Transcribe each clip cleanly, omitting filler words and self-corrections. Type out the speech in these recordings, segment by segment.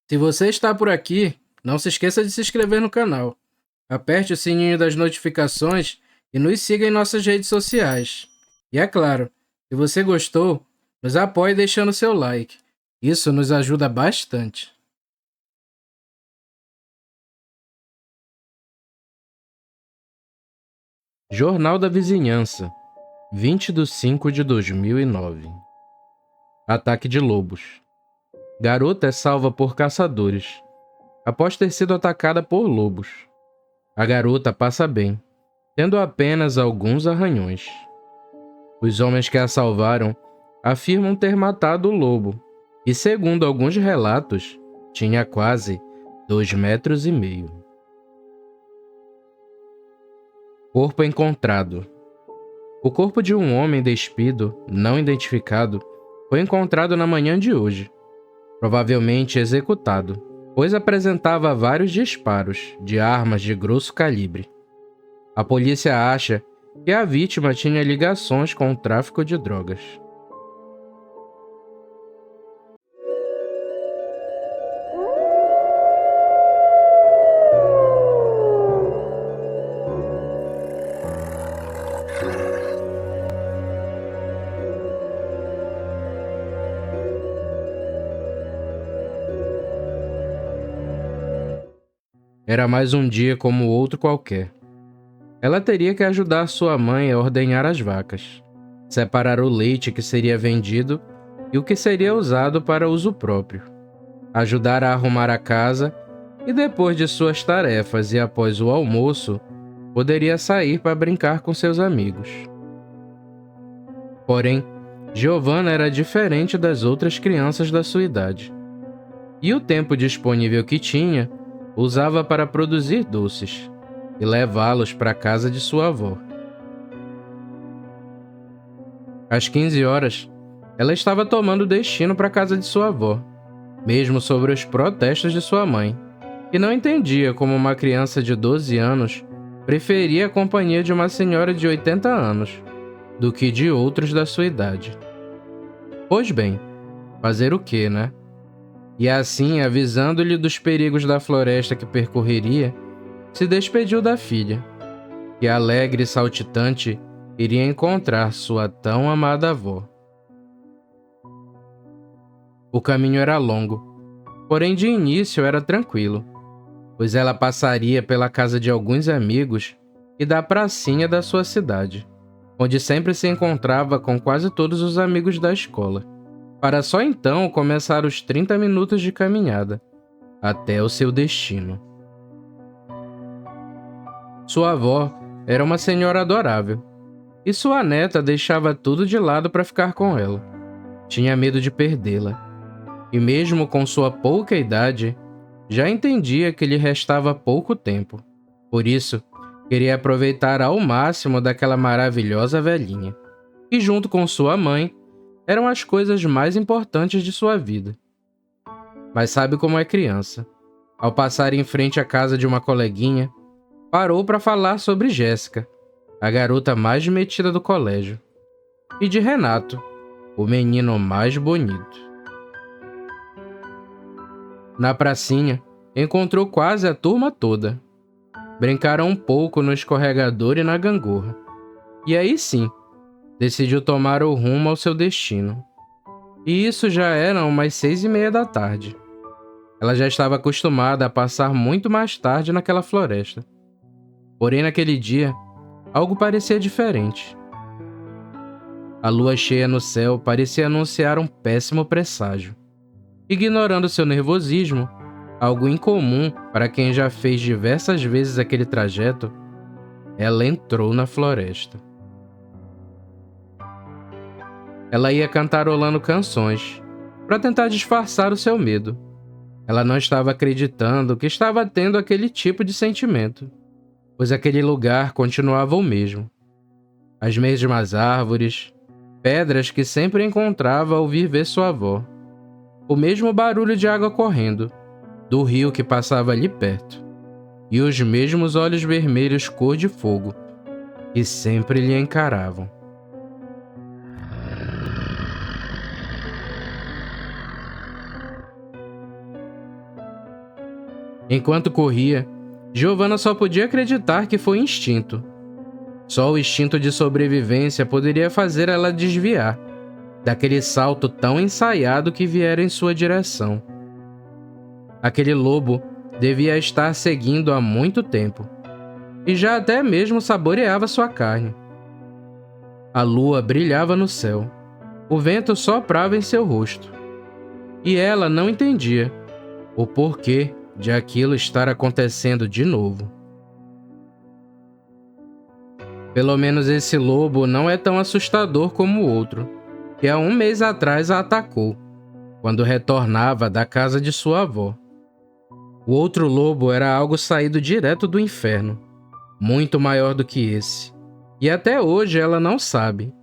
Se você está por aqui, não se esqueça de se inscrever no canal. Aperte o sininho das notificações e nos siga em nossas redes sociais. E é claro, se você gostou, nos apoie deixando seu like. Isso nos ajuda bastante. Jornal da Vizinhança, 20/5/2009. Ataque de lobos. Garota é salva por caçadores, após ter sido atacada por lobos. A garota passa bem, tendo apenas alguns arranhões. Os homens que a salvaram afirmam ter matado o lobo, e segundo alguns relatos, tinha quase 2,5 metros. Corpo encontrado. O corpo de um homem despido, não identificado, foi encontrado na manhã de hoje, provavelmente executado, pois apresentava vários disparos de armas de grosso calibre. A polícia acha que a vítima tinha ligações com o tráfico de drogas. Era mais um dia como outro qualquer. Ela teria que ajudar sua mãe a ordenhar as vacas, separar o leite que seria vendido e o que seria usado para uso próprio, ajudar a arrumar a casa e, depois de suas tarefas e após o almoço, poderia sair para brincar com seus amigos. Porém, Giovanna era diferente das outras crianças da sua idade, e o tempo disponível que tinha usava para produzir doces e levá-los para a casa de sua avó. Às 15 horas, ela estava tomando destino para a casa de sua avó, mesmo sobre os protestos de sua mãe, que não entendia como uma criança de 12 anos preferia a companhia de uma senhora de 80 anos do que de outros da sua idade. Pois bem, fazer o quê, né? E assim, avisando-lhe dos perigos da floresta que percorreria, se despediu da filha, que alegre e saltitante iria encontrar sua tão amada avó. O caminho era longo, porém de início era tranquilo, pois ela passaria pela casa de alguns amigos e da pracinha da sua cidade, onde sempre se encontrava com quase todos os amigos da escola, para só então começar os 30 minutos de caminhada, até o seu destino. Sua avó era uma senhora adorável, e sua neta deixava tudo de lado para ficar com ela. Tinha medo de perdê-la, e mesmo com sua pouca idade, já entendia que lhe restava pouco tempo. Por isso, queria aproveitar ao máximo daquela maravilhosa velhinha, que junto com sua mãe, eram as coisas mais importantes de sua vida. Mas sabe como é criança? Ao passar em frente à casa de uma coleguinha, parou para falar sobre Jéssica, a garota mais metida do colégio, e de Renato, o menino mais bonito. Na pracinha, encontrou quase a turma toda. Brincaram um pouco no escorregador e na gangorra. E aí sim, decidiu tomar o rumo ao seu destino. E isso já eram umas 6:30 da tarde. Ela já estava acostumada a passar muito mais tarde naquela floresta. Porém, naquele dia, algo parecia diferente. A lua cheia no céu parecia anunciar um péssimo presságio. Ignorando seu nervosismo, algo incomum para quem já fez diversas vezes aquele trajeto, ela entrou na floresta. Ela ia cantarolando canções, para tentar disfarçar o seu medo. Ela não estava acreditando que estava tendo aquele tipo de sentimento, pois aquele lugar continuava o mesmo. As mesmas árvores, pedras que sempre encontrava ao vir ver sua avó, o mesmo barulho de água correndo, do rio que passava ali perto, e os mesmos olhos vermelhos cor de fogo, que sempre lhe encaravam. Enquanto corria, Giovanna só podia acreditar que foi instinto. Só o instinto de sobrevivência poderia fazer ela desviar daquele salto tão ensaiado que viera em sua direção. Aquele lobo devia estar seguindo há muito tempo, e já até mesmo saboreava sua carne. A lua brilhava no céu, o vento soprava em seu rosto, e ela não entendia o porquê de aquilo estar acontecendo de novo. Pelo menos esse lobo não é tão assustador como o outro, que há um mês atrás a atacou, quando retornava da casa de sua avó. O outro lobo era algo saído direto do inferno, muito maior do que esse, e até hoje ela não sabe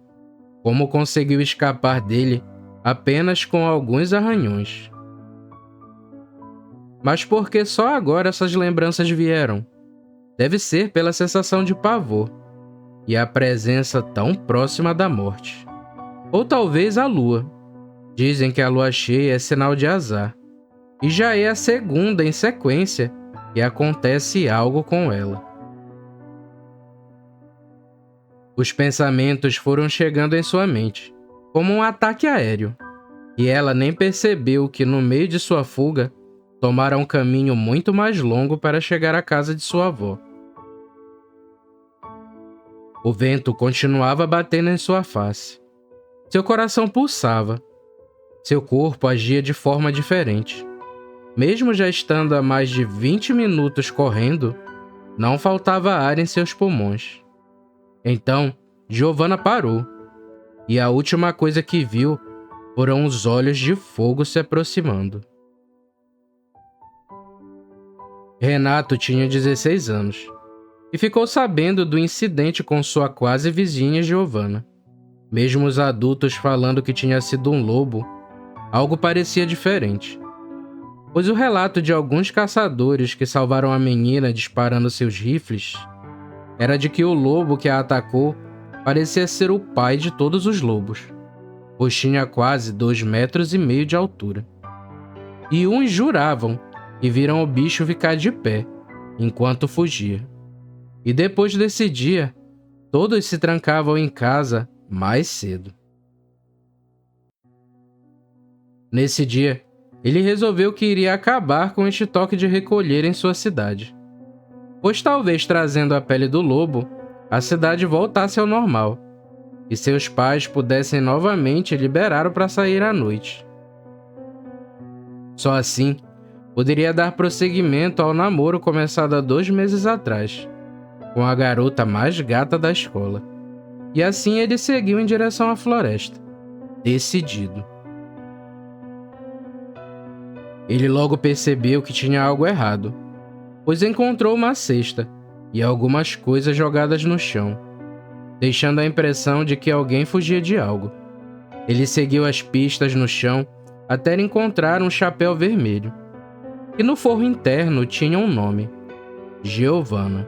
como conseguiu escapar dele apenas com alguns arranhões. Mas por que só agora essas lembranças vieram? Deve ser pela sensação de pavor e a presença tão próxima da morte. Ou talvez a lua. Dizem que a lua cheia é sinal de azar, e já é a segunda em sequência que acontece algo com ela. Os pensamentos foram chegando em sua mente, como um ataque aéreo, e ela nem percebeu que no meio de sua fuga, tomara um caminho muito mais longo para chegar à casa de sua avó. O vento continuava batendo em sua face. Seu coração pulsava. Seu corpo agia de forma diferente. Mesmo já estando há mais de 20 minutos correndo, não faltava ar em seus pulmões. Então, Giovanna parou, e a última coisa que viu foram os olhos de fogo se aproximando. Renato tinha 16 anos e ficou sabendo do incidente com sua quase vizinha Giovanna. Mesmo os adultos falando que tinha sido um lobo, algo parecia diferente, pois o relato de alguns caçadores que salvaram a menina disparando seus rifles era de que o lobo que a atacou parecia ser o pai de todos os lobos, pois tinha quase 2,5 metros de altura. E uns juravam que viram o bicho ficar de pé enquanto fugia. E depois desse dia, todos se trancavam em casa mais cedo. Nesse dia, ele resolveu que iria acabar com este toque de recolher em sua cidade, pois talvez trazendo a pele do lobo, a cidade voltasse ao normal, e seus pais pudessem novamente liberá-lo para sair à noite. Só assim, poderia dar prosseguimento ao namoro começado há 2 meses atrás, com a garota mais gata da escola. E assim ele seguiu em direção à floresta, decidido. Ele logo percebeu que tinha algo errado, pois encontrou uma cesta e algumas coisas jogadas no chão, deixando a impressão de que alguém fugia de algo. Ele seguiu as pistas no chão até encontrar um chapéu vermelho, que no forro interno tinha um nome: Giovanna.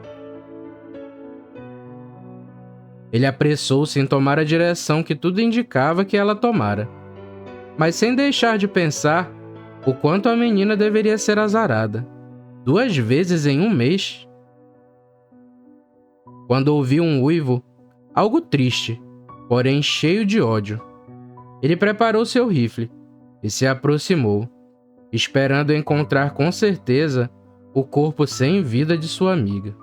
Ele apressou-se em tomar a direção que tudo indicava que ela tomara, mas sem deixar de pensar o quanto a menina deveria ser azarada. 2 vezes em 1 mês. Quando ouviu um uivo, algo triste, porém cheio de ódio, ele preparou seu rifle e se aproximou, esperando encontrar com certeza o corpo sem vida de sua amiga.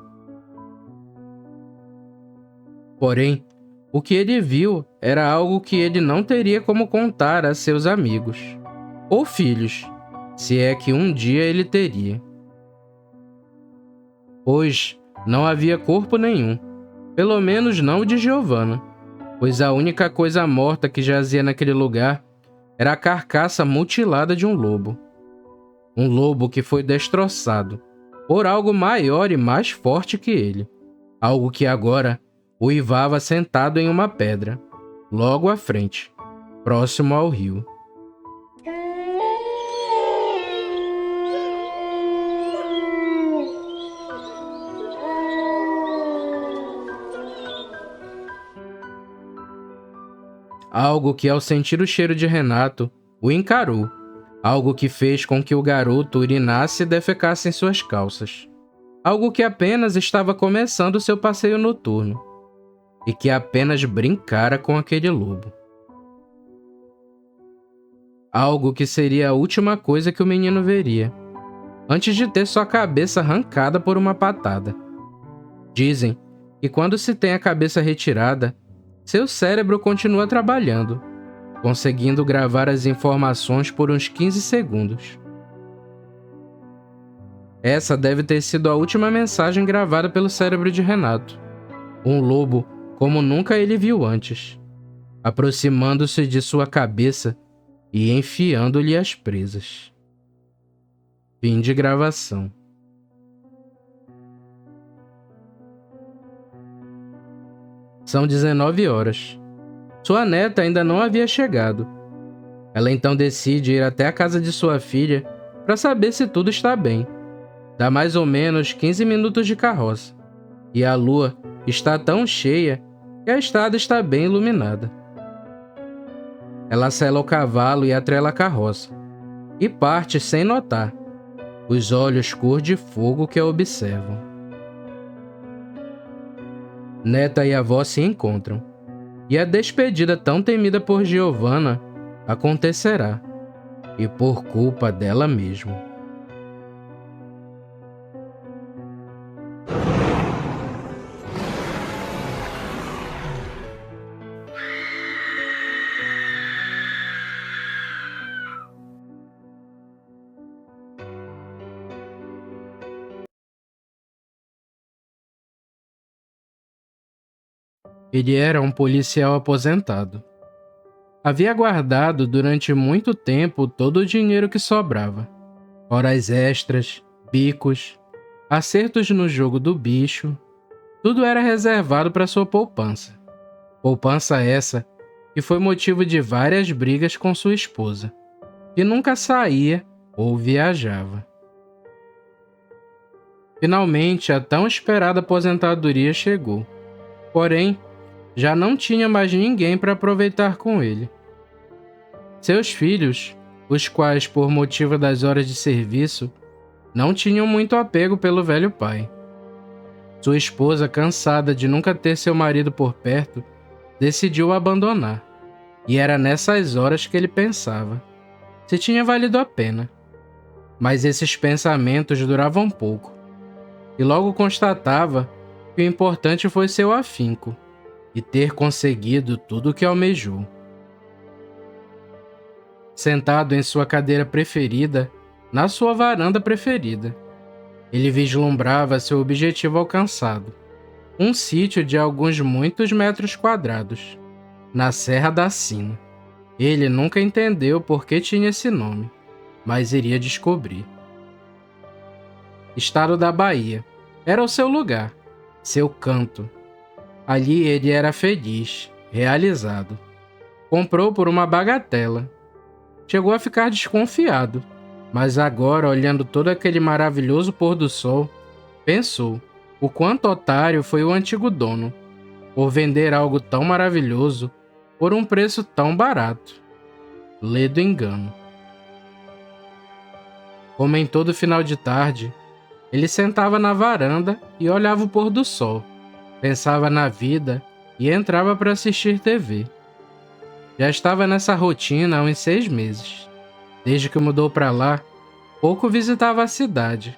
Porém, o que ele viu era algo que ele não teria como contar a seus amigos ou filhos, se é que um dia ele teria. Pois não havia corpo nenhum, pelo menos não o de Giovanna, pois a única coisa morta que jazia naquele lugar era a carcaça mutilada de um lobo. Um lobo que foi destroçado por algo maior e mais forte que ele, algo que agora uivava sentado em uma pedra, logo à frente, próximo ao rio. Algo que, ao sentir o cheiro de Renato, o encarou Algo que fez com que o garoto urinasse e defecasse em suas calças. Algo que apenas estava começando seu passeio noturno e que apenas brincara com aquele lobo. Algo que seria a última coisa que o menino veria, antes de ter sua cabeça arrancada por uma patada. Dizem que quando se tem a cabeça retirada, seu cérebro continua trabalhando, conseguindo gravar as informações por uns 15 segundos. Essa deve ter sido a última mensagem gravada pelo cérebro de Renato. Um lobo como nunca ele viu antes, aproximando-se de sua cabeça e enfiando-lhe as presas. Fim de gravação. São 19 horas. Sua neta ainda não havia chegado. Ela então decide ir até a casa de sua filha para saber se tudo está bem. Dá mais ou menos 15 minutos de carroça, e a lua está tão cheia que a estrada está bem iluminada. Ela sela o cavalo e atrela a carroça, e parte sem notar, os olhos cor de fogo que a observam. Neta e avó se encontram, e a despedida tão temida por Giovanna acontecerá, e por culpa dela mesma. Ele era um policial aposentado. Havia guardado durante muito tempo todo o dinheiro que sobrava, horas extras, bicos, acertos no jogo do bicho, tudo era reservado para sua poupança. Poupança essa que foi motivo de várias brigas com sua esposa, que nunca saía ou viajava. Finalmente, a tão esperada aposentadoria chegou. Porém, já não tinha mais ninguém para aproveitar com ele. Seus filhos, os quais, por motivo das horas de serviço, não tinham muito apego pelo velho pai. Sua esposa, cansada de nunca ter seu marido por perto, decidiu o abandonar, e era nessas horas que ele pensava se tinha valido a pena. Mas esses pensamentos duravam pouco, e logo constatava que o importante foi seu afinco e ter conseguido tudo o que almejou. Sentado em sua cadeira preferida, na sua varanda preferida, ele vislumbrava seu objetivo alcançado, um sítio de alguns muitos metros quadrados, na Serra da Sina. Ele nunca entendeu por que tinha esse nome, mas iria descobrir. Estado da Bahia. Era o seu lugar, seu canto. Ali ele era feliz, realizado. Comprou por uma bagatela. Chegou a ficar desconfiado, mas agora, olhando todo aquele maravilhoso pôr do sol, pensou o quanto otário foi o antigo dono, por vender algo tão maravilhoso por um preço tão barato. Ledo engano. Como em todo final de tarde, ele sentava na varanda e olhava o pôr do sol, pensava na vida e entrava para assistir TV. Já estava nessa rotina há uns 6 meses. Desde que mudou para lá, pouco visitava a cidade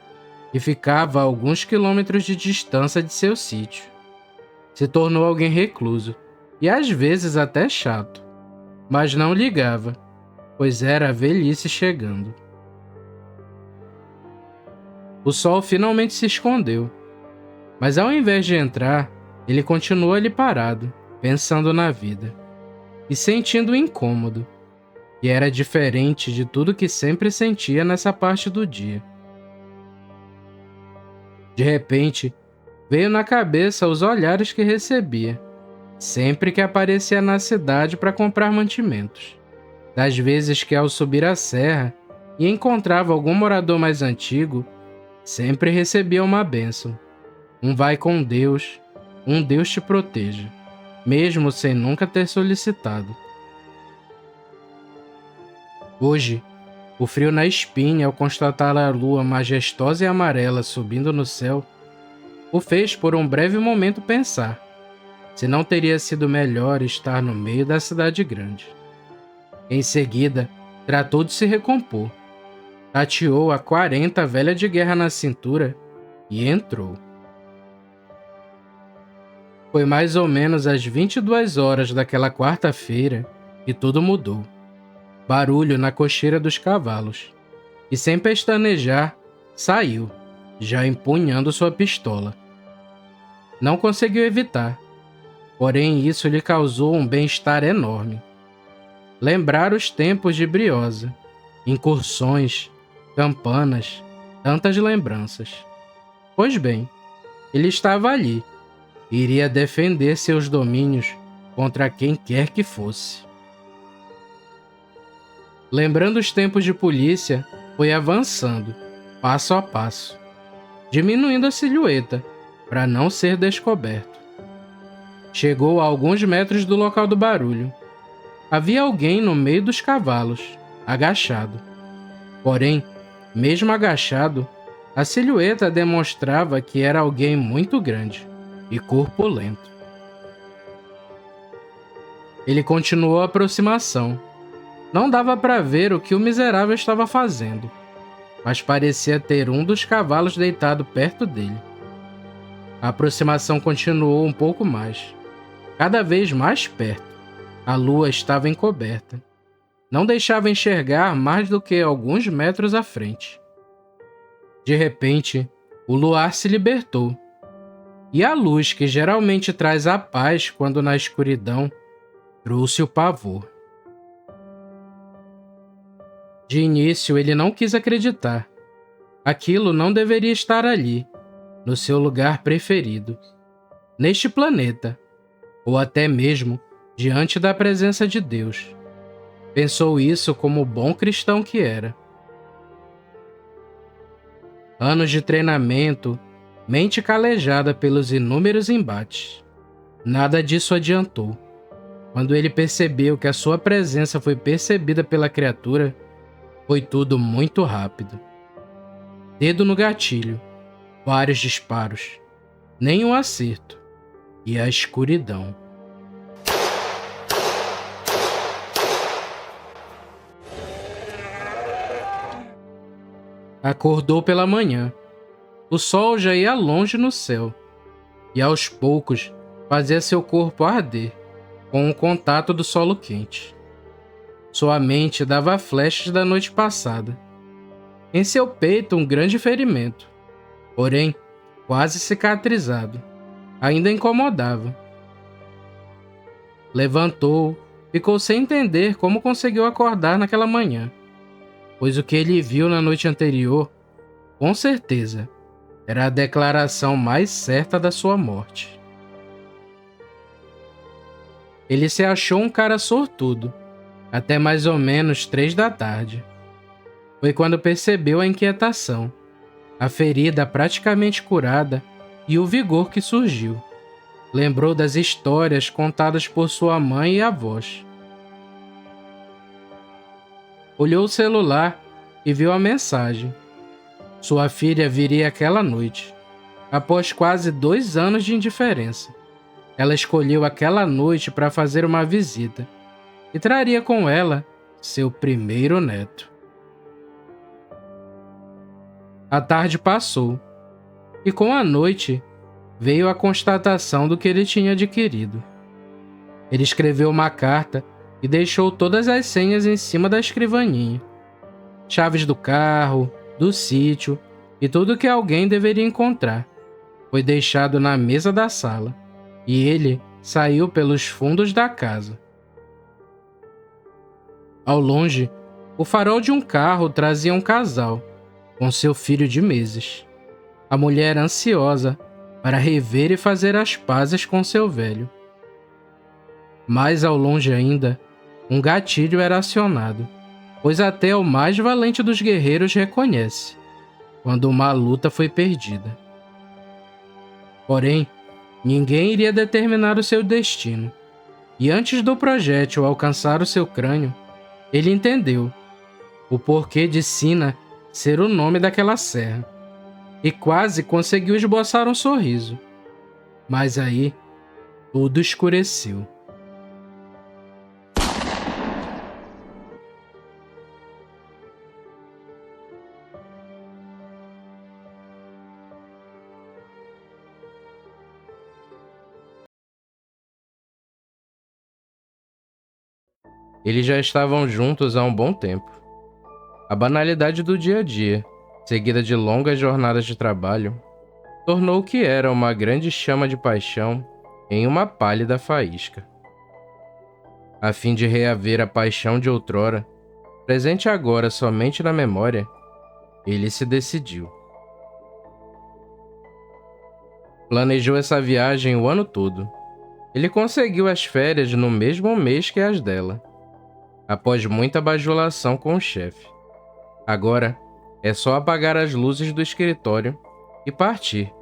e ficava a alguns quilômetros de distância de seu sítio. Se tornou alguém recluso e às vezes até chato, mas não ligava, pois era a velhice chegando. O sol finalmente se escondeu, mas ao invés de entrar, ele continuou ali parado, pensando na vida e sentindo o incômodo, que era diferente de tudo que sempre sentia nessa parte do dia. De repente, veio na cabeça os olhares que recebia, sempre que aparecia na cidade para comprar mantimentos. Das vezes que ao subir a serra e encontrava algum morador mais antigo, sempre recebia uma bênção. Um vai com Deus, um Deus te proteja, mesmo sem nunca ter solicitado. Hoje, O frio na espinha ao constatar a lua majestosa e amarela subindo no céu o fez por um breve momento pensar se não teria sido melhor estar no meio da cidade grande. Em seguida, tratou de se recompor, tateou a 40 velha de guerra na cintura e entrou. Foi mais ou menos às 22 horas daquela quarta-feira que tudo mudou. Barulho na cocheira dos cavalos. E sem pestanejar, saiu, já empunhando sua pistola. Não conseguiu evitar, porém isso lhe causou um bem-estar enorme. Lembrar os tempos de Briosa, incursões, campanas, tantas lembranças. Pois bem, ele estava ali, e iria defender seus domínios contra quem quer que fosse. Lembrando os tempos de polícia, foi avançando, passo a passo, diminuindo a silhueta, para não ser descoberto. Chegou a alguns metros do local do barulho. Havia alguém no meio dos cavalos, agachado. Porém, mesmo agachado, a silhueta demonstrava que era alguém muito grande e corpulento. Ele continuou a aproximação. Não dava para ver o que o miserável estava fazendo, mas parecia ter um dos cavalos deitado perto dele. A aproximação continuou um pouco mais, cada vez mais perto. A lua estava encoberta. Não deixava enxergar mais do que alguns metros à frente. De repente, o luar se libertou, e a luz que geralmente traz a paz quando na escuridão, trouxe o pavor. De início, ele não quis acreditar. Aquilo não deveria estar ali, no seu lugar preferido, neste planeta, ou até mesmo diante da presença de Deus. Pensou isso como bom cristão que era. Anos de treinamento, mente calejada pelos inúmeros embates. Nada disso adiantou. Quando ele percebeu que a sua presença foi percebida pela criatura, foi tudo muito rápido. Dedo no gatilho, vários disparos, nenhum acerto, e a escuridão. Acordou pela manhã. O sol já ia longe no céu, e aos poucos fazia seu corpo arder com o contato do solo quente. Sua mente dava flechas da noite passada. Em seu peito um grande ferimento, porém quase cicatrizado, ainda incomodava. Levantou, ficou sem entender como conseguiu acordar naquela manhã, pois o que ele viu na noite anterior, com certeza, era a declaração mais certa da sua morte. Ele se achou um cara sortudo, até mais ou menos 3 da tarde. Foi quando percebeu a inquietação, a ferida praticamente curada e o vigor que surgiu. Lembrou das histórias contadas por sua mãe e avós. Olhou o celular e viu a mensagem. Sua filha viria aquela noite, após quase 2 anos de indiferença. Ela escolheu aquela noite para fazer uma visita e traria com ela seu primeiro neto. A tarde passou, e com a noite veio a constatação do que ele tinha adquirido. Ele escreveu uma carta e deixou todas as senhas em cima da escrivaninha. Chaves do carro, do sítio e tudo que alguém deveria encontrar foi deixado na mesa da sala, e ele saiu pelos fundos da casa. Ao longe, o farol de um carro trazia um casal, com seu filho de meses. A mulher ansiosa para rever e fazer as pazes com seu velho. Mais ao longe ainda, um gatilho era acionado, pois até o mais valente dos guerreiros reconhece quando uma luta foi perdida. Porém, ninguém iria determinar o seu destino, e antes do projétil alcançar o seu crânio, ele entendeu. o porquê de Sina ser o nome daquela serra, e quase conseguiu esboçar um sorriso. Mas aí, tudo escureceu. Eles já estavam juntos há um bom tempo. A banalidade do dia a dia, seguida de longas jornadas de trabalho, tornou o que era uma grande chama de paixão em uma pálida faísca. A fim de reaver a paixão de outrora, presente agora somente na memória, ele se decidiu. Planejou essa viagem o ano todo. Ele conseguiu as férias no mesmo mês que as dela, após muita bajulação com o chefe. Agora, é só apagar as luzes do escritório e partir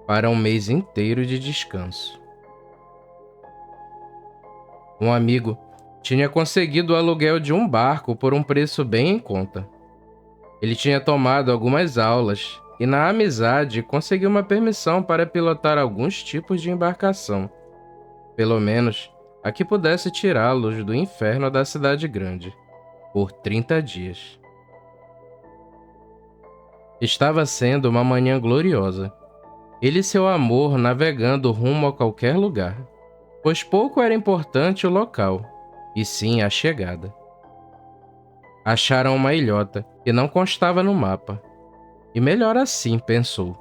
para um mês inteiro de descanso. Um amigo tinha conseguido o aluguel de um barco por um preço bem em conta. Ele tinha tomado algumas aulas e, na amizade, conseguiu uma permissão para pilotar alguns tipos de embarcação, pelo menos a que pudesse tirá-los do inferno da cidade grande, por 30 dias. Estava sendo uma manhã gloriosa. Ele e seu amor navegando rumo a qualquer lugar, pois pouco era importante o local, e sim a chegada. Acharam uma ilhota que não constava no mapa. E melhor assim, pensou,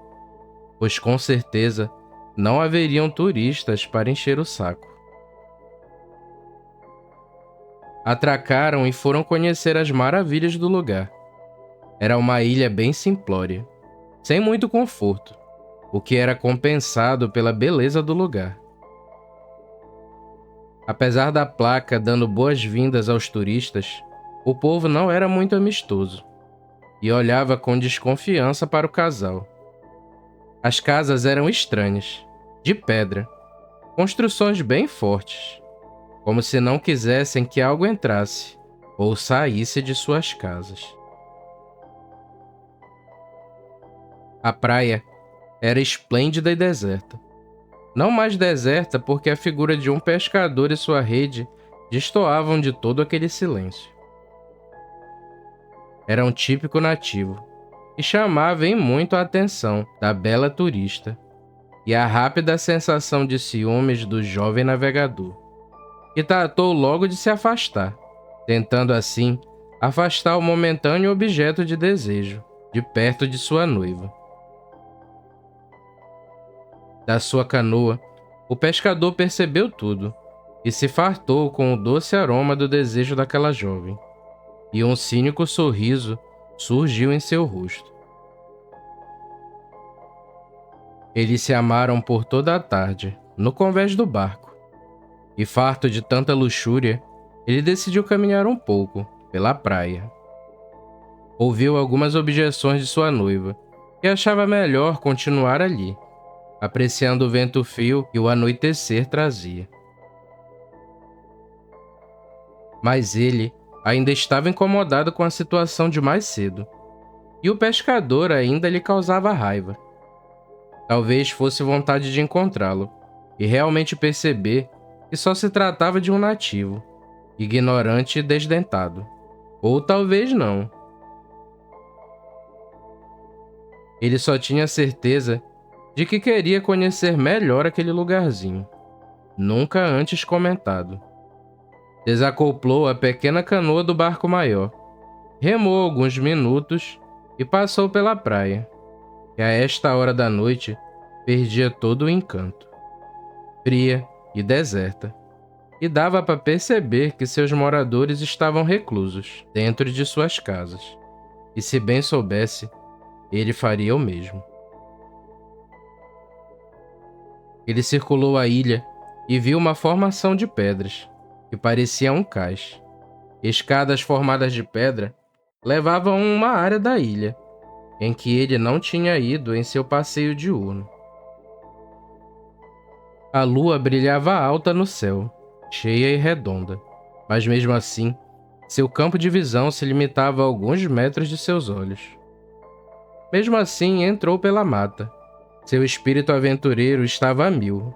pois com certeza não haveriam turistas para encher o saco. Atracaram e foram conhecer as maravilhas do lugar. Era uma ilha bem simplória, sem muito conforto, o que era compensado pela beleza do lugar. Apesar da placa dando boas-vindas aos turistas, o povo não era muito amistoso e olhava com desconfiança para o casal. As casas eram estranhas, de pedra, construções bem fortes, como se não quisessem que algo entrasse ou saísse de suas casas. A praia era esplêndida e deserta. Não mais deserta porque a figura de um pescador e sua rede destoavam de todo aquele silêncio. Era um típico nativo e chamava em muito a atenção da bela turista e a rápida sensação de ciúmes do jovem navegador, que tratou logo de se afastar, tentando assim afastar o momentâneo objeto de desejo de perto de sua noiva. Da sua canoa, o pescador percebeu tudo e se fartou com o doce aroma do desejo daquela jovem, e um cínico sorriso surgiu em seu rosto. Eles se amaram por toda a tarde, no convés do barco, e farto de tanta luxúria, ele decidiu caminhar um pouco pela praia. Ouviu algumas objeções de sua noiva, que achava melhor continuar ali, apreciando o vento frio que o anoitecer trazia. Mas ele ainda estava incomodado com a situação de mais cedo, e o pescador ainda lhe causava raiva. Talvez fosse vontade de encontrá-lo e realmente perceber que só se tratava de um nativo, ignorante e desdentado. Ou talvez não. Ele só tinha certeza de que queria conhecer melhor aquele lugarzinho, nunca antes comentado. Desacoplou a pequena canoa do barco maior, remou alguns minutos e passou pela praia, que a esta hora da noite perdia todo o encanto. Fria e deserta, e dava para perceber que seus moradores estavam reclusos dentro de suas casas, e se bem soubesse, ele faria o mesmo. Ele circulou a ilha e viu uma formação de pedras, que parecia um cais. Escadas formadas de pedra levavam a uma área da ilha, em que ele não tinha ido em seu passeio diurno. A lua brilhava alta no céu, cheia e redonda, mas mesmo assim, Seu campo de visão se limitava a alguns metros de seus olhos. Mesmo assim, entrou pela mata. Seu espírito aventureiro estava a mil.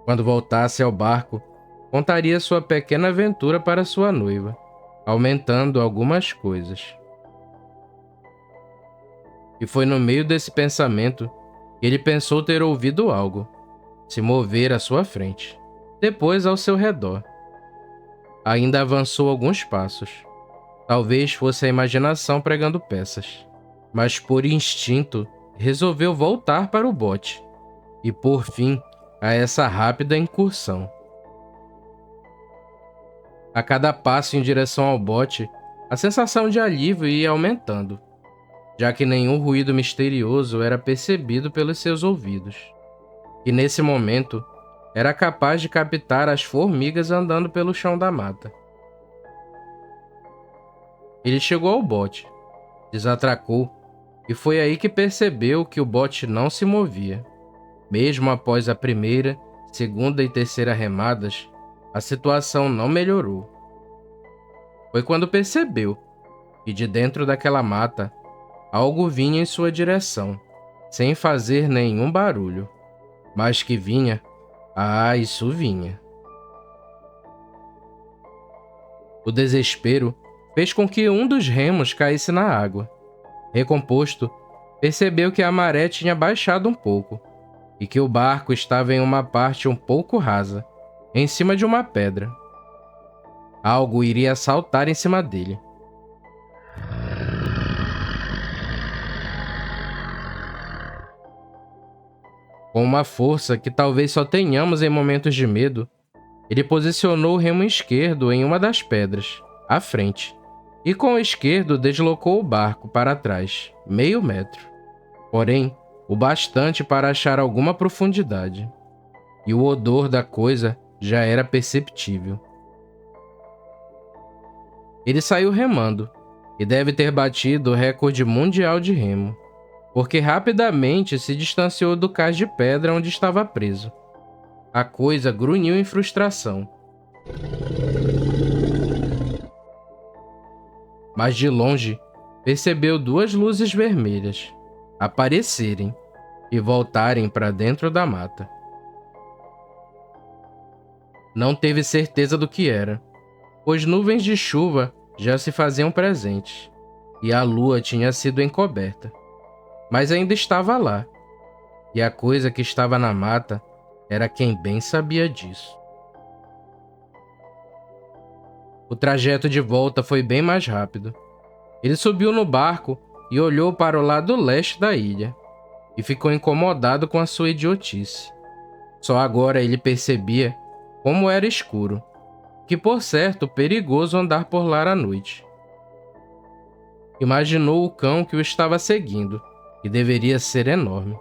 Quando voltasse ao barco, contaria sua pequena aventura para sua noiva, aumentando algumas coisas. E foi no meio desse pensamento que ele pensou ter ouvido algo se mover à sua frente, depois ao seu redor. Ainda avançou alguns passos. Talvez fosse a imaginação pregando peças, mas por instinto resolveu voltar para o bote e por fim a essa rápida incursão. A cada passo em direção ao bote, a sensação de alívio ia aumentando, já que nenhum ruído misterioso era percebido pelos seus ouvidos. E nesse momento, era capaz de captar as formigas andando pelo chão da mata. Ele chegou ao bote, desatracou, e foi aí que percebeu que o bote não se movia. Mesmo após a primeira, segunda e terceira remadas, a situação não melhorou. Foi quando percebeu que de dentro daquela mata, algo vinha em sua direção, sem fazer nenhum barulho. Mas que vinha, isso vinha. O desespero fez com que um dos remos caísse na água. Recomposto, percebeu que a maré tinha baixado um pouco e que o barco estava em uma parte um pouco rasa, em cima de uma pedra. Algo iria saltar em cima dele. Com uma força que talvez só tenhamos em momentos de medo, ele posicionou o remo esquerdo em uma das pedras, à frente, e com o esquerdo deslocou o barco para trás, meio metro. Porém, o bastante para achar alguma profundidade. E o odor da coisa já era perceptível. Ele saiu remando, e deve ter batido o recorde mundial de remo, porque rapidamente se distanciou do cais de pedra onde estava preso. A coisa grunhiu em frustração. Mas de longe, percebeu duas luzes vermelhas aparecerem e voltarem para dentro da mata. Não teve certeza do que era, pois nuvens de chuva já se faziam presentes e a lua tinha sido encoberta. Mas ainda estava lá, e a coisa que estava na mata era quem bem sabia disso. O trajeto de volta foi bem mais rápido. Ele subiu no barco e olhou para o lado leste da ilha, e ficou incomodado com a sua idiotice. Só agora ele percebia como era escuro, que por certo perigoso andar por lá à noite. Imaginou o cão que o estava seguindo, que deveria ser enorme.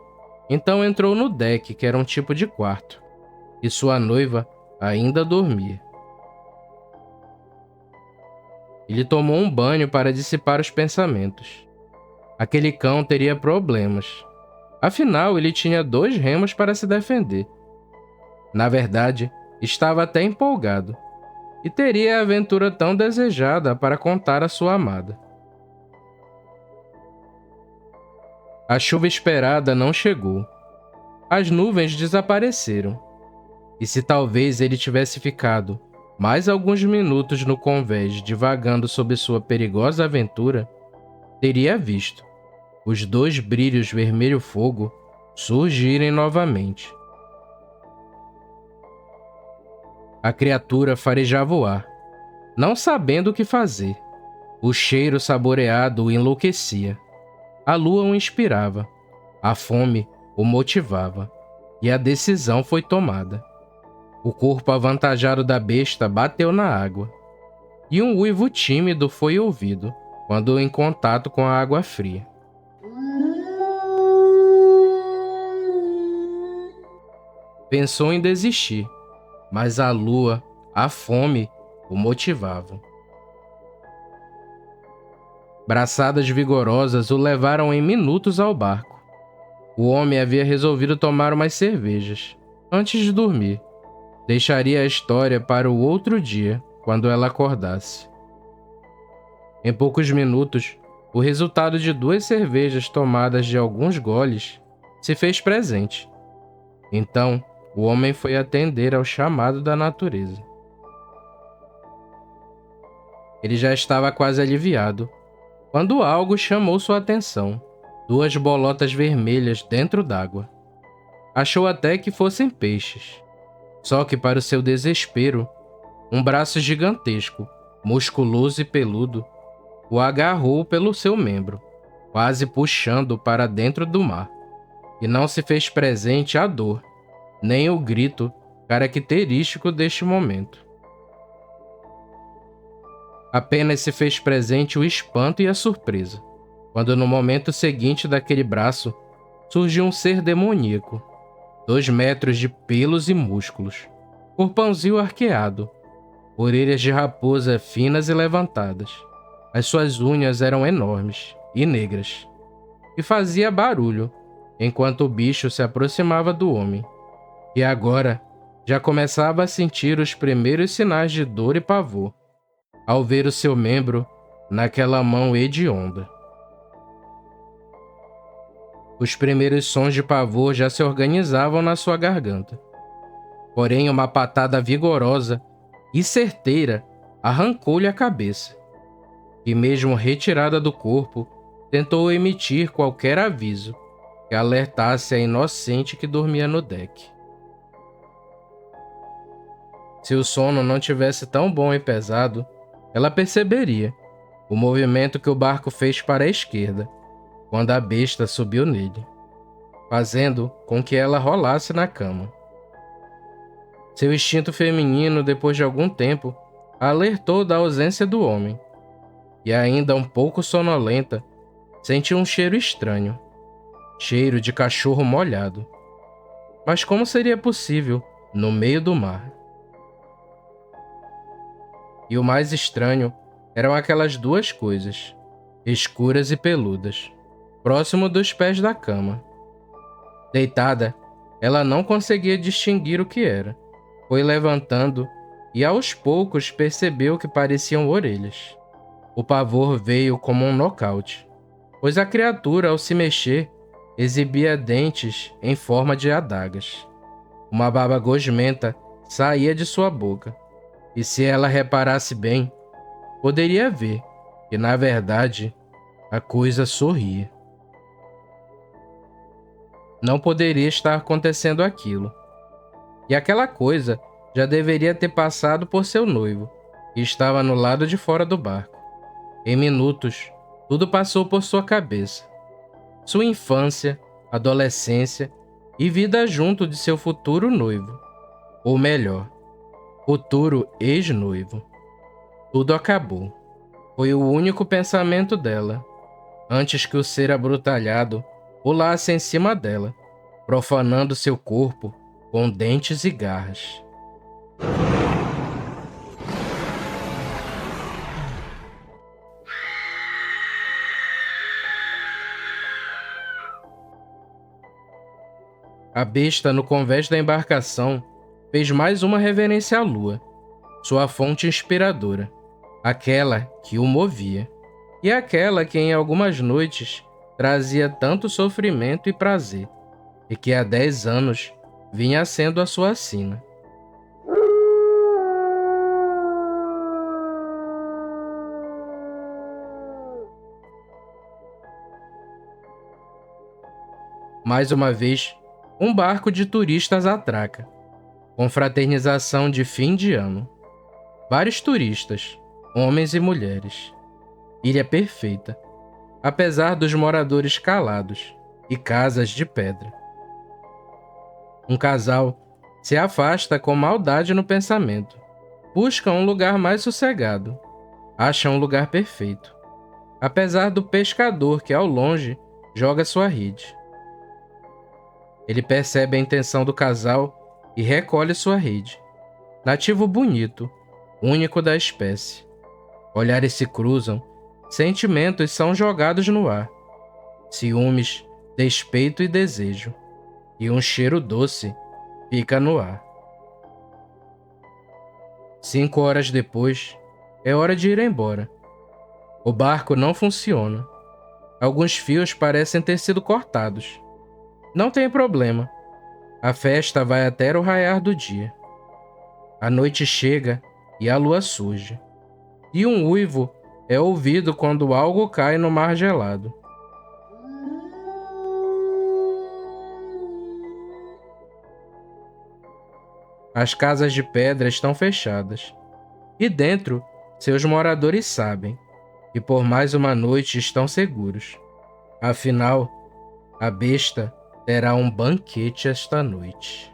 Então entrou no deck, que era um tipo de quarto, e sua noiva ainda dormia. Ele tomou um banho para dissipar os pensamentos. Aquele cão teria problemas. Afinal, ele tinha 2 remos para se defender. Na verdade, estava até empolgado, e teria a aventura tão desejada para contar à sua amada. A chuva esperada não chegou. As nuvens desapareceram. E se talvez ele tivesse ficado mais alguns minutos no convés divagando sobre sua perigosa aventura, teria visto os 2 brilhos vermelho-fogo surgirem novamente. A criatura farejava o ar, não sabendo o que fazer. O cheiro saboreado o enlouquecia. A lua o inspirava, a fome o motivava, e a decisão foi tomada. O corpo avantajado da besta bateu na água, e um uivo tímido foi ouvido quando em contato com a água fria. Pensou em desistir, mas a lua, a fome, o motivavam. Braçadas vigorosas o levaram em minutos ao barco. O homem havia resolvido tomar umas cervejas antes de dormir. Deixaria a história para o outro dia, quando ela acordasse. Em poucos minutos, o resultado de 2 cervejas tomadas de alguns goles se fez presente. Então, o homem foi atender ao chamado da natureza. Ele já estava quase aliviado, quando algo chamou sua atenção: 2 bolotas vermelhas dentro d'água. Achou até que fossem peixes. Só que, para o seu desespero, um braço gigantesco, musculoso e peludo, o agarrou pelo seu membro, quase puxando-o para dentro do mar. E não se fez presente a dor, nem o grito característico deste momento. Apenas se fez presente o espanto e a surpresa, quando no momento seguinte daquele braço surgiu um ser demoníaco, 2 metros de pelos e músculos, corpãozinho arqueado, orelhas de raposa finas e levantadas. As suas unhas eram enormes e negras, e fazia barulho enquanto o bicho se aproximava do homem, e agora já começava a sentir os primeiros sinais de dor e pavor ao ver o seu membro naquela mão hedionda. Os primeiros sons de pavor já se organizavam na sua garganta. Porém, uma patada vigorosa e certeira arrancou-lhe a cabeça, e mesmo retirada do corpo, tentou emitir qualquer aviso que alertasse a inocente que dormia no deck. Se o sono não tivesse tão bom e pesado, ela perceberia o movimento que o barco fez para a esquerda, quando a besta subiu nele, fazendo com que ela rolasse na cama. Seu instinto feminino, depois de algum tempo, a alertou da ausência do homem, e ainda um pouco sonolenta, sentiu um cheiro estranho, cheiro de cachorro molhado. Mas como seria possível no meio do mar? E o mais estranho eram aquelas 2 coisas, escuras e peludas, próximo dos pés da cama. Deitada, ela não conseguia distinguir o que era. Foi levantando e aos poucos percebeu que pareciam orelhas. O pavor veio como um nocaute, pois a criatura, ao se mexer, exibia dentes em forma de adagas. Uma baba gosmenta saía de sua boca, e se ela reparasse bem, poderia ver que, na verdade, a coisa sorria. Não poderia estar acontecendo aquilo. E aquela coisa já deveria ter passado por seu noivo, que estava no lado de fora do barco. Em minutos, tudo passou por sua cabeça. Sua infância, adolescência e vida junto de seu futuro noivo. Ou melhor, futuro ex-noivo. Tudo acabou. Foi o único pensamento dela, antes que o ser abrutalhado pulasse em cima dela, profanando seu corpo com dentes e garras. A besta, no convés da embarcação, fez mais uma reverência à lua, sua fonte inspiradora, aquela que o movia, e aquela que em algumas noites trazia tanto sofrimento e prazer, e que há 10 anos vinha sendo a sua sina. Mais uma vez, um barco de turistas atraca. Confraternização de fim de ano. Vários turistas, homens e mulheres. Ilha perfeita, apesar dos moradores calados e casas de pedra. Um casal se afasta com maldade no pensamento. Busca um lugar mais sossegado. Acha um lugar perfeito, apesar do pescador que ao longe joga sua rede. Ele percebe a intenção do casal e recolhe sua rede. Nativo bonito, único da espécie. Olhares se cruzam, sentimentos são jogados no ar. Ciúmes, despeito e desejo. E um cheiro doce fica no ar. 5 horas depois, é hora de ir embora. O barco não funciona. Alguns fios parecem ter sido cortados. Não tem problema. A festa vai até o raiar do dia. A noite chega e a lua surge. E um uivo é ouvido quando algo cai no mar gelado. As casas de pedra estão fechadas. E dentro, seus moradores sabem que por mais uma noite estão seguros. Afinal, a besta terá um banquete esta noite.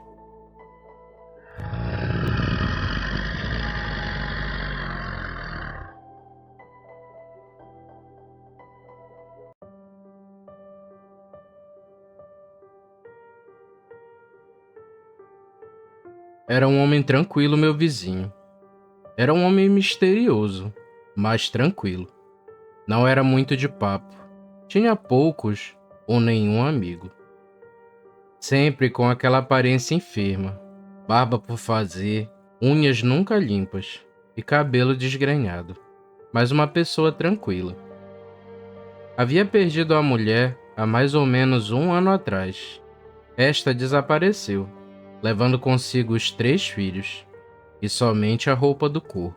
Era um homem tranquilo, meu vizinho. Era um homem misterioso, mas tranquilo. Não era muito de papo. Tinha poucos ou nenhum amigo. Sempre com aquela aparência enferma, barba por fazer, unhas nunca limpas e cabelo desgrenhado. Mas uma pessoa tranquila. Havia perdido a mulher há mais ou menos 1 ano atrás. Esta desapareceu, levando consigo os 3 filhos e somente a roupa do corpo.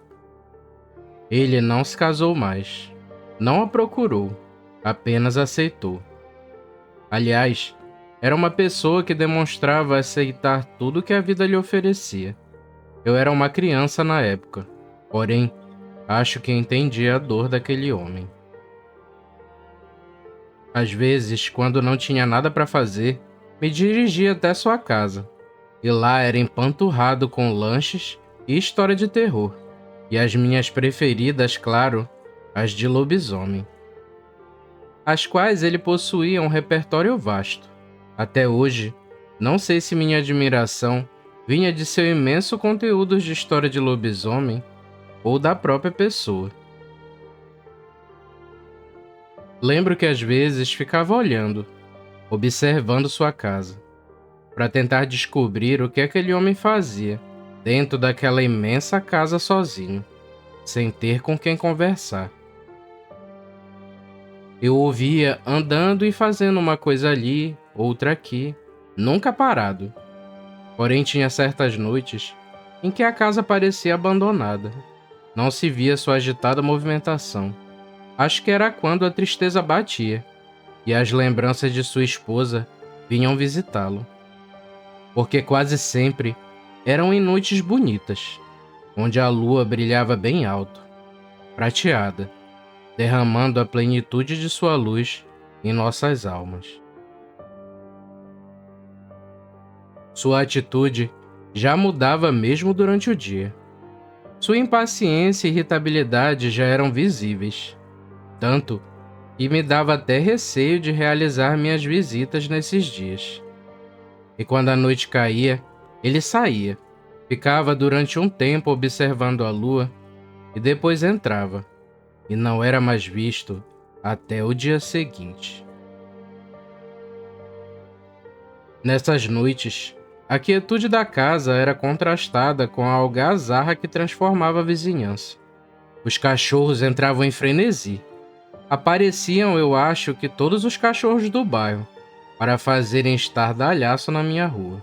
Ele não se casou mais, não a procurou, apenas aceitou. Aliás, era uma pessoa que demonstrava aceitar tudo que a vida lhe oferecia. Eu era uma criança na época, porém, acho que entendia a dor daquele homem. Às vezes, quando não tinha nada para fazer, me dirigia até sua casa. E lá era empanturrado com lanches e história de terror. E as minhas preferidas, claro, as de lobisomem. As quais ele possuía um repertório vasto. Até hoje, não sei se minha admiração vinha de seu imenso conteúdo de história de lobisomem ou da própria pessoa. Lembro que às vezes ficava olhando, observando sua casa, para tentar descobrir o que aquele homem fazia dentro daquela imensa casa sozinho, sem ter com quem conversar. Eu o ouvia andando e fazendo uma coisa ali, outra aqui, nunca parado. Porém tinha certas noites em que a casa parecia abandonada. Não se via sua agitada movimentação. Acho que era quando a tristeza batia e as lembranças de sua esposa vinham visitá-lo. Porque quase sempre eram em noites bonitas, onde a lua brilhava bem alto, prateada, derramando a plenitude de sua luz em nossas almas. Sua atitude já mudava mesmo durante o dia. Sua impaciência e irritabilidade já eram visíveis, tanto que me dava até receio de realizar minhas visitas nesses dias. E quando a noite caía, ele saía, ficava durante um tempo observando a lua e depois entrava, e não era mais visto até o dia seguinte. Nessas noites, a quietude da casa era contrastada com a algazarra que transformava a vizinhança. Os cachorros entravam em frenesi. Apareciam, eu acho, que todos os cachorros do bairro, para fazerem estardalhaço na minha rua.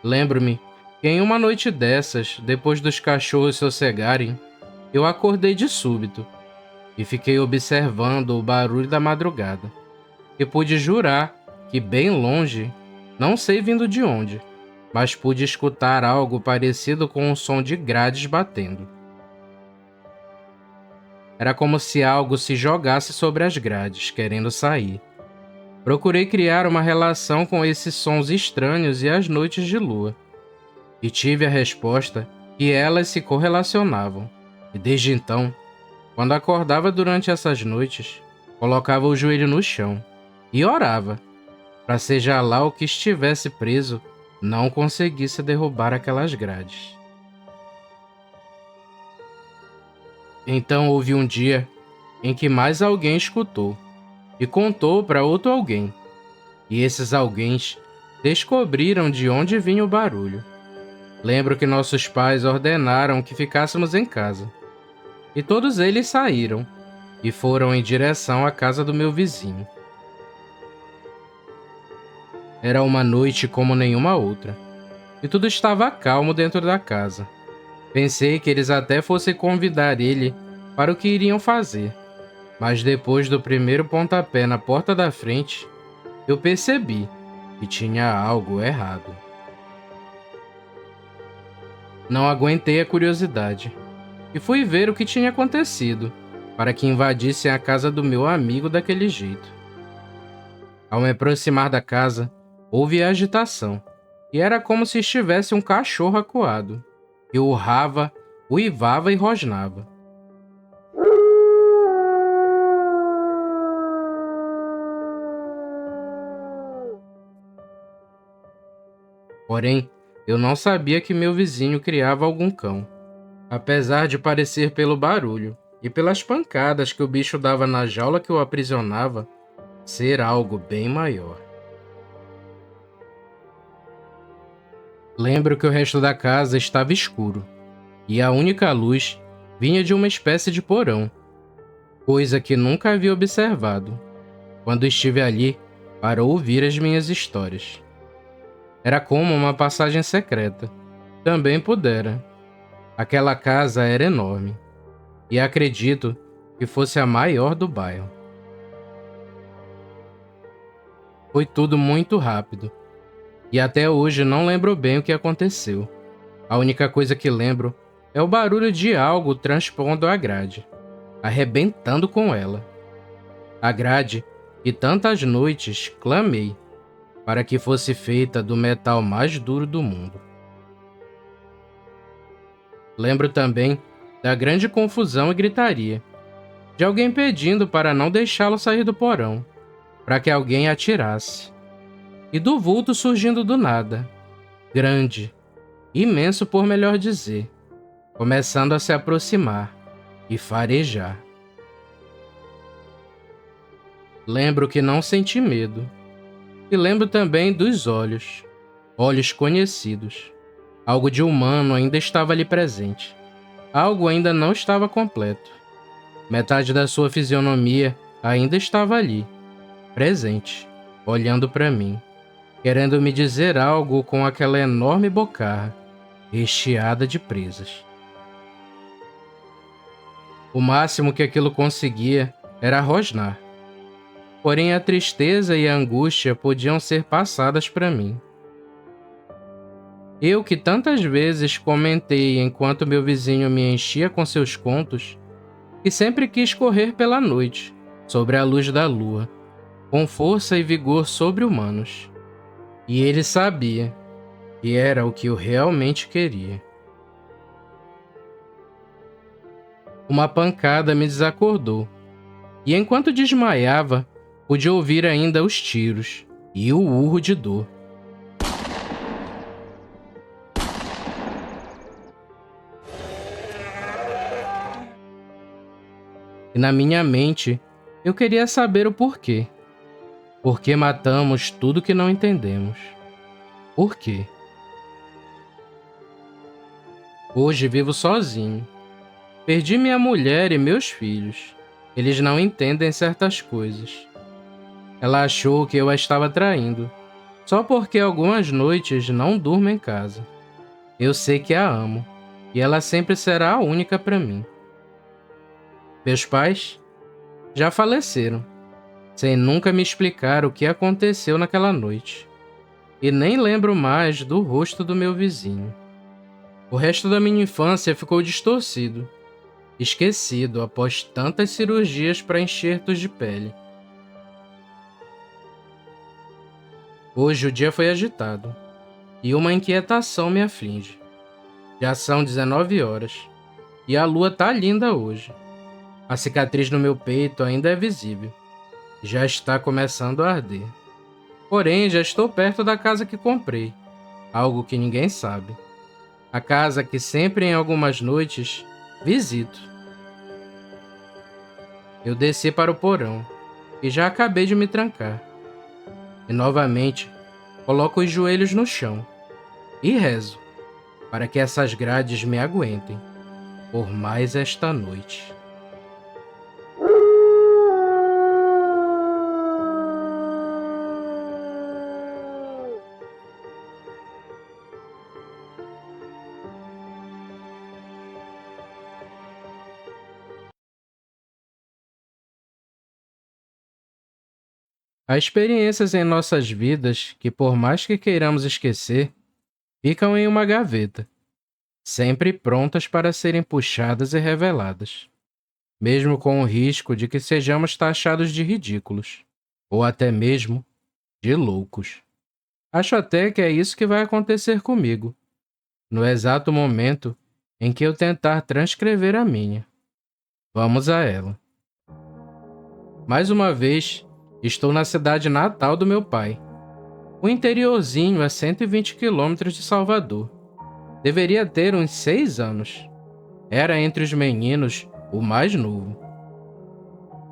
Lembro-me que em uma noite dessas, depois dos cachorros sossegarem, eu acordei de súbito e fiquei observando o barulho da madrugada. E pude jurar que bem longe, não sei vindo de onde, mas pude escutar algo parecido com um som de grades batendo. Era como se algo se jogasse sobre as grades, querendo sair. Procurei criar uma relação com esses sons estranhos e as noites de lua, e tive a resposta que elas se correlacionavam, e desde então, quando acordava durante essas noites, colocava o joelho no chão e orava, para seja lá o que estivesse preso, não conseguisse derrubar aquelas grades. Então houve um dia em que mais alguém escutou e contou para outro alguém, e esses alguéns descobriram de onde vinha o barulho. Lembro que nossos pais ordenaram que ficássemos em casa, e todos eles saíram e foram em direção à casa do meu vizinho. Era uma noite como nenhuma outra, e tudo estava calmo dentro da casa. Pensei que eles até fossem convidar ele para o que iriam fazer, mas depois do primeiro pontapé na porta da frente, eu percebi que tinha algo errado. Não aguentei a curiosidade e fui ver o que tinha acontecido para que invadissem a casa do meu amigo daquele jeito. Ao me aproximar da casa, houve agitação e era como se estivesse um cachorro acuado, que urrava, uivava e rosnava. Porém, eu não sabia que meu vizinho criava algum cão, apesar de parecer pelo barulho e pelas pancadas que o bicho dava na jaula que o aprisionava, ser algo bem maior. Lembro que o resto da casa estava escuro, e a única luz vinha de uma espécie de porão, coisa que nunca havia observado quando estive ali para ouvir as minhas histórias. Era como uma passagem secreta. Também pudera. Aquela casa era enorme, e acredito que fosse a maior do bairro. Foi tudo muito rápido, e até hoje não lembro bem o que aconteceu. A única coisa que lembro é o barulho de algo transpondo a grade, arrebentando com ela. A grade que tantas noites clamei para que fosse feita do metal mais duro do mundo. Lembro também da grande confusão e gritaria, de alguém pedindo para não deixá-lo sair do porão, para que alguém atirasse, e do vulto surgindo do nada, grande, imenso por melhor dizer, começando a se aproximar e farejar. Lembro que não senti medo, e lembro também dos olhos, olhos conhecidos. Algo de humano ainda estava ali presente. Algo ainda não estava completo. Metade da sua fisionomia ainda estava ali, presente, olhando para mim, querendo me dizer algo com aquela enorme bocarra, recheada de presas. O máximo que aquilo conseguia era rosnar. Porém, a tristeza e a angústia podiam ser passadas para mim. Eu que tantas vezes comentei enquanto meu vizinho me enchia com seus contos, que sempre quis correr pela noite, sobre a luz da lua, com força e vigor sobre-humanos. E ele sabia que era o que eu realmente queria. Uma pancada me desacordou, e enquanto desmaiava, pude ouvir ainda os tiros e o urro de dor. E na minha mente, eu queria saber o porquê. Por que matamos tudo que não entendemos? Por quê? Hoje vivo sozinho. Perdi minha mulher e meus filhos. Eles não entendem certas coisas. Ela achou que eu a estava traindo, só porque algumas noites não durmo em casa. Eu sei que a amo, e ela sempre será a única para mim. Meus pais já faleceram, sem nunca me explicar o que aconteceu naquela noite. E nem lembro mais do rosto do meu vizinho. O resto da minha infância ficou distorcido, esquecido após tantas cirurgias para enxertos de pele. Hoje o dia foi agitado, e uma inquietação me aflige. Já são 19 horas, e a lua tá linda hoje. A cicatriz no meu peito ainda é visível. Já está começando a arder. Porém, já estou perto da casa que comprei, algo que ninguém sabe. A casa que sempre em algumas noites visito. Eu desci para o porão, e já acabei de me trancar. E novamente, coloco os joelhos no chão e rezo para que essas grades me aguentem. por mais esta noite. Há experiências em nossas vidas que, por mais que queiramos esquecer, ficam em uma gaveta, sempre prontas para serem puxadas e reveladas, mesmo com o risco de que sejamos taxados de ridículos, ou até mesmo de loucos. Acho até que é isso que vai acontecer comigo, no exato momento em que eu tentar transcrever a minha. Vamos a ela. Mais uma vez, estou na cidade natal do meu pai, o interiorzinho a 120 quilômetros de Salvador. Deveria ter uns 6 anos. Era entre os meninos o mais novo.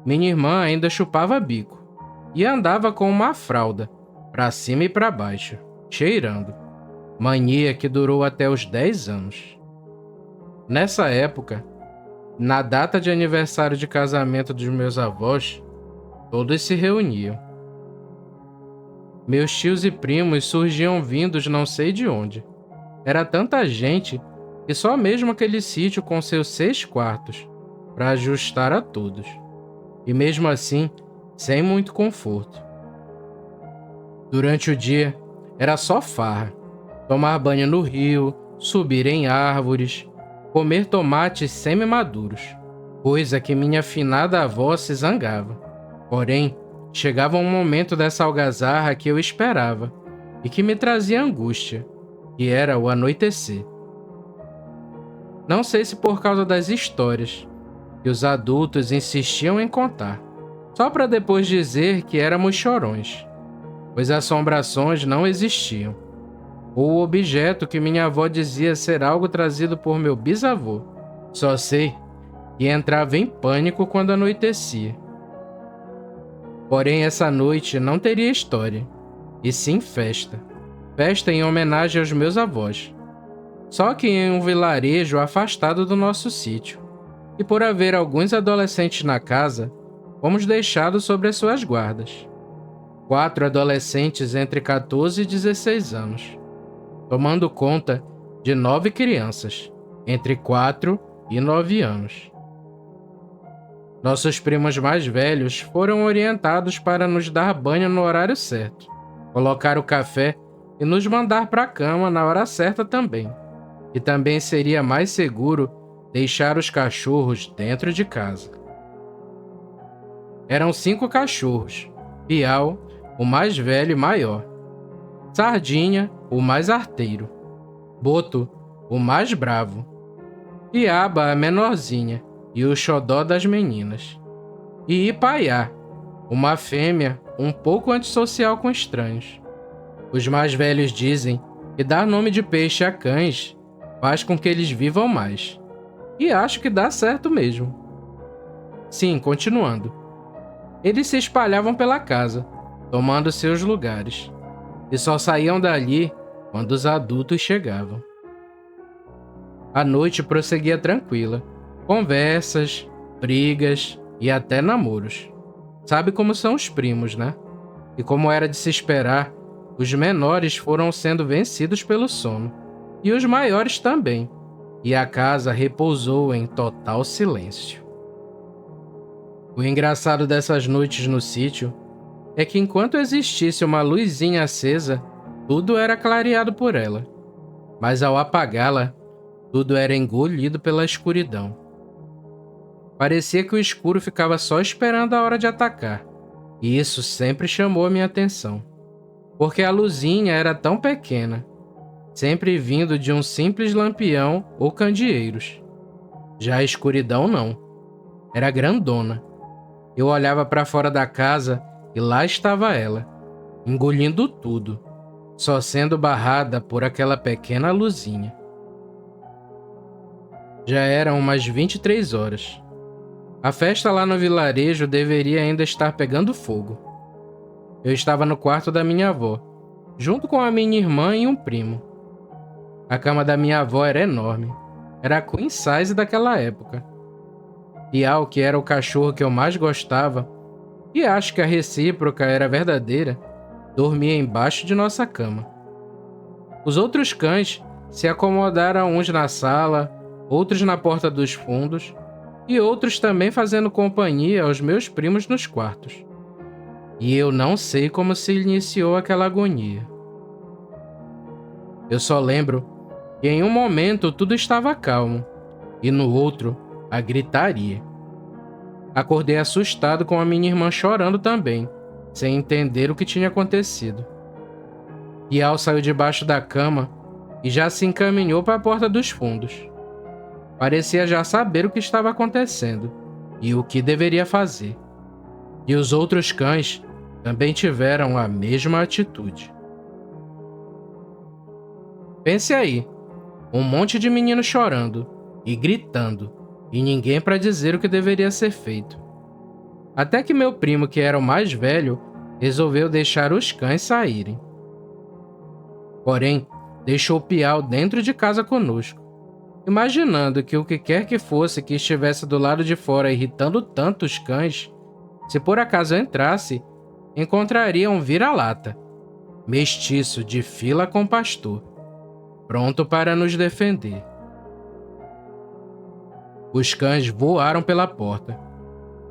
Minha irmã ainda chupava bico e andava com uma fralda, pra cima e pra baixo, cheirando. Mania que durou até os 10 anos. Nessa época, na data de aniversário de casamento dos meus avós, todos se reuniam. Meus tios e primos surgiam vindos não sei de onde. Era tanta gente que só mesmo aquele sítio com seus 6 quartos para ajustar a todos. E mesmo assim, sem muito conforto. Durante o dia, era só farra. Tomar banho no rio, subir em árvores, comer tomates semi-maduros, coisa que minha finada avó se zangava. Porém, chegava um momento dessa algazarra que eu esperava e que me trazia angústia, que era o anoitecer. Não sei se por causa das histórias que os adultos insistiam em contar, só para depois dizer que éramos chorões, pois assombrações não existiam, ou o objeto que minha avó dizia ser algo trazido por meu bisavô. Só sei que entrava em pânico quando anoitecia. Porém, essa noite não teria história, e sim festa. Festa em homenagem aos meus avós. Só que em um vilarejo afastado do nosso sítio. E por haver alguns adolescentes na casa, fomos deixados sobre as suas guardas. 4 adolescentes entre 14 e 16 anos, tomando conta de 9 crianças, entre 4 e 9 anos. Nossos primos mais velhos foram orientados para nos dar banho no horário certo, colocar o café e nos mandar para a cama na hora certa também. E também seria mais seguro deixar os cachorros dentro de casa. Eram 5 cachorros: Piau, o mais velho e maior; Sardinha, o mais arteiro; Boto, o mais bravo; Piaba, a menorzinha e o xodó das meninas; e Ipaiá, uma fêmea um pouco antissocial com estranhos. Os mais velhos dizem que dar nome de peixe a cães faz com que eles vivam mais. E acho que dá certo mesmo. Sim, continuando. Eles se espalhavam pela casa, tomando seus lugares, e só saíam dali quando os adultos chegavam. A noite prosseguia tranquila. Conversas, brigas e até namoros. Sabe como são os primos, né? E como era de se esperar, os menores foram sendo vencidos pelo sono, e os maiores também, e a casa repousou em total silêncio. O engraçado dessas noites no sítio é que enquanto existisse uma luzinha acesa, tudo era clareado por ela, mas ao apagá-la, tudo era engolido pela escuridão. Parecia que o escuro ficava só esperando a hora de atacar, e isso sempre chamou a minha atenção, porque a luzinha era tão pequena, sempre vindo de um simples lampião ou candeeiros. Já a escuridão não, era grandona. Eu olhava para fora da casa e lá estava ela, engolindo tudo, só sendo barrada por aquela pequena luzinha. Já eram umas 23 horas. A festa lá no vilarejo deveria ainda estar pegando fogo. Eu estava no quarto da minha avó, junto com a minha irmã e um primo. A cama da minha avó era enorme. era a queen size daquela época. Piau, que era o cachorro que eu mais gostava, e acho que a recíproca era verdadeira, dormia embaixo de nossa cama. Os outros cães se acomodaram uns na sala, outros na porta dos fundos, e outros também fazendo companhia aos meus primos nos quartos. E eu não sei como se iniciou aquela agonia. Eu só lembro que em um momento tudo estava calmo, e no outro, a gritaria. Acordei assustado com a minha irmã chorando também, sem entender o que tinha acontecido. Piau saiu debaixo da cama e já se encaminhou para a porta dos fundos. Parecia já saber o que estava acontecendo e o que deveria fazer. E os outros cães também tiveram a mesma atitude. Pense aí, um monte de meninos chorando e gritando, e ninguém para dizer o que deveria ser feito. Até que meu primo, que era o mais velho, resolveu deixar os cães saírem. Porém, deixou Piau dentro de casa conosco, imaginando que o que quer que fosse que estivesse do lado de fora irritando tanto os cães, se por acaso entrasse, encontraria um vira-lata, mestiço de fila com pastor, pronto para nos defender. Os cães voaram pela porta,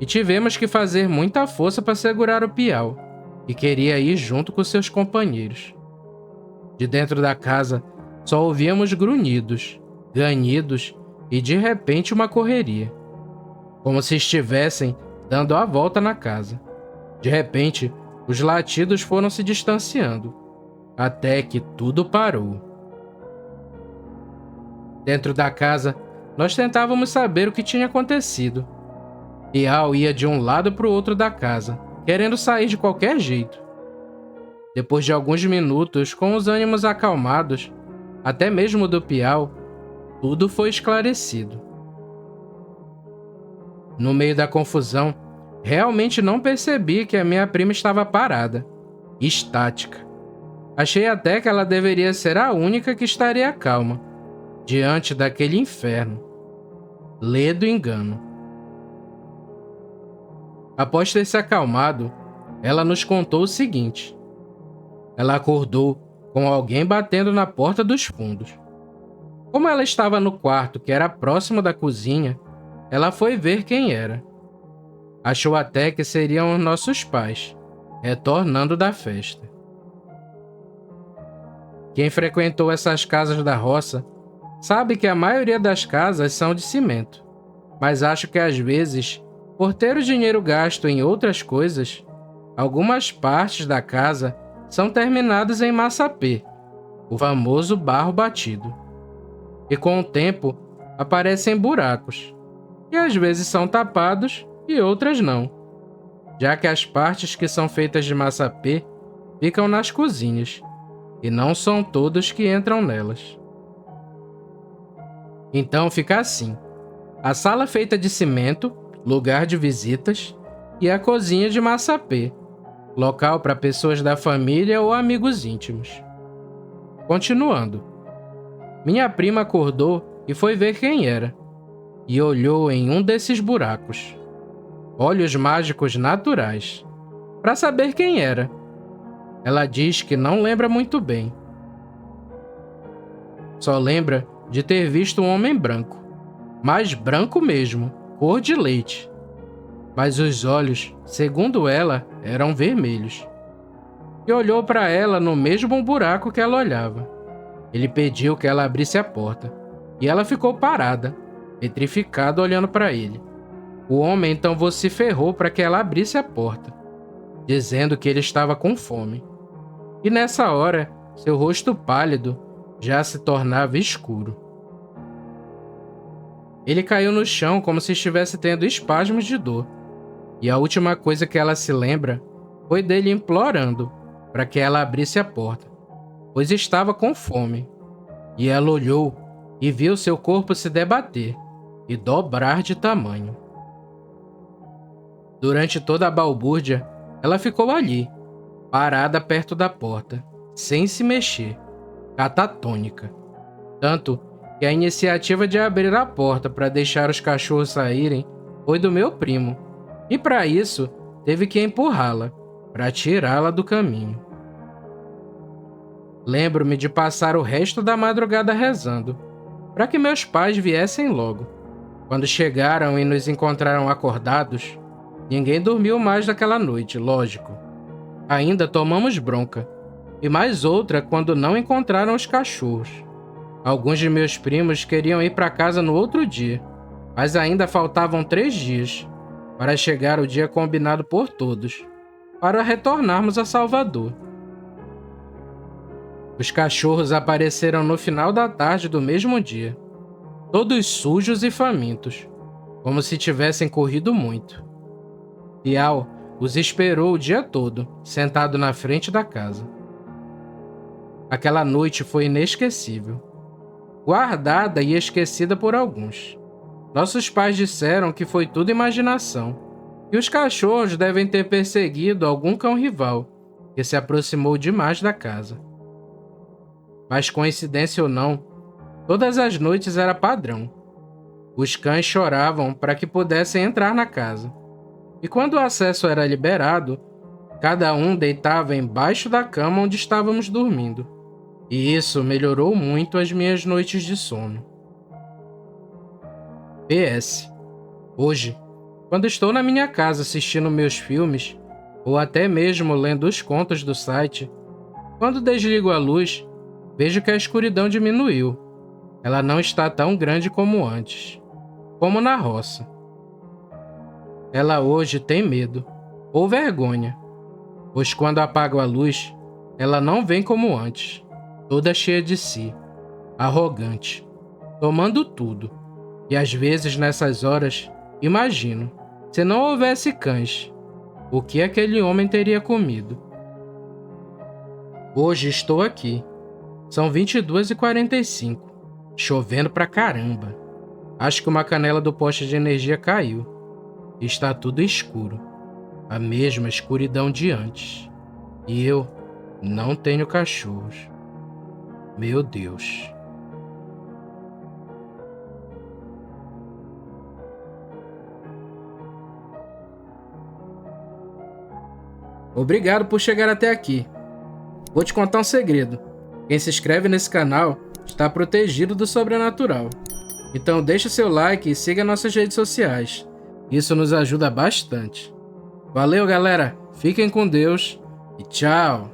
e tivemos que fazer muita força para segurar o Piau, que queria ir junto com seus companheiros. De dentro da casa, só ouvíamos grunhidos, ganidos e de repente uma correria, como se estivessem dando a volta na casa. De repente, os latidos foram se distanciando, até que tudo parou. Dentro da casa, nós tentávamos saber o que tinha acontecido. Piau ia de um lado para o outro da casa, querendo sair de qualquer jeito. Depois de alguns minutos, com os ânimos acalmados, até mesmo do Piau, tudo foi esclarecido. No meio da confusão, realmente não percebi que a minha prima estava parada, estática. Achei até que ela deveria ser a única que estaria calma, diante daquele inferno. Ledo engano. Após ter se acalmado, ela nos contou o seguinte. Ela acordou com alguém batendo na porta dos fundos. Como ela estava no quarto que era próximo da cozinha, ela foi ver quem era. Achou até que seriam os nossos pais, retornando da festa. Quem frequentou essas casas da roça sabe que a maioria das casas são de cimento, mas acho que às vezes, por ter o dinheiro gasto em outras coisas, algumas partes da casa são terminadas em massapê, o famoso barro batido. E com o tempo, aparecem buracos, que às vezes são tapados e outras não, já que as partes que são feitas de massapê ficam nas cozinhas, e não são todos que entram nelas. Então fica assim: a sala feita de cimento, lugar de visitas, e a cozinha de massapê, local para pessoas da família ou amigos íntimos. Continuando. Minha prima acordou e foi ver quem era, e olhou em um desses buracos. Olhos mágicos naturais, para saber quem era. Ela diz que não lembra muito bem. Só lembra de ter visto um homem branco, mas branco mesmo, cor de leite. Mas os olhos, segundo ela, eram vermelhos. E olhou para ela no mesmo buraco que ela olhava. Ele pediu que ela abrisse a porta, e ela ficou parada, petrificada olhando para ele. O homem então vociferou para que ela abrisse a porta, dizendo que ele estava com fome. E nessa hora, seu rosto pálido já se tornava escuro. Ele caiu no chão como se estivesse tendo espasmos de dor, e a última coisa que ela se lembra foi dele implorando para que ela abrisse a porta, pois estava com fome. E ela olhou e viu seu corpo se debater e dobrar de tamanho. Durante toda a balbúrdia, ela ficou ali, parada perto da porta, sem se mexer, catatônica. Tanto que a iniciativa de abrir a porta para deixar os cachorros saírem foi do meu primo, e para isso teve que empurrá-la, para tirá-la do caminho. Lembro-me de passar o resto da madrugada rezando, para que meus pais viessem logo. Quando chegaram e nos encontraram acordados, ninguém dormiu mais daquela noite, lógico. Ainda tomamos bronca, e mais outra quando não encontraram os cachorros. Alguns de meus primos queriam ir para casa no outro dia, mas ainda faltavam 3 dias para chegar o dia combinado por todos, para retornarmos a Salvador. Os cachorros apareceram no final da tarde do mesmo dia, todos sujos e famintos, como se tivessem corrido muito. Piau os esperou o dia todo, sentado na frente da casa. Aquela noite foi inesquecível, guardada e esquecida por alguns. Nossos pais disseram que foi tudo imaginação, e os cachorros devem ter perseguido algum cão rival, que se aproximou demais da casa. Mas coincidência ou não, todas as noites era padrão. Os cães choravam para que pudessem entrar na casa, e quando o acesso era liberado, cada um deitava embaixo da cama onde estávamos dormindo, e isso melhorou muito as minhas noites de sono. PS. Hoje, quando estou na minha casa assistindo meus filmes, ou até mesmo lendo os contos do site, quando desligo a luz, vejo que a escuridão diminuiu. Ela não está tão grande como antes, como na roça. Ela hoje tem medo, ou vergonha, pois quando apago a luz, ela não vem como antes, toda cheia de si, arrogante, tomando tudo. E às vezes nessas horas, imagino, se não houvesse cães, o que aquele homem teria comido? Hoje estou aqui. São 22h45, chovendo pra caramba. Acho que uma canela do poste de energia caiu. Está tudo escuro, a mesma escuridão de antes. E eu não tenho cachorros. Meu Deus. Obrigado por chegar até aqui. Vou te contar um segredo. Quem se inscreve nesse canal está protegido do sobrenatural. Então deixa seu like e siga nossas redes sociais. Isso nos ajuda bastante. Valeu, galera. Fiquem com Deus e tchau.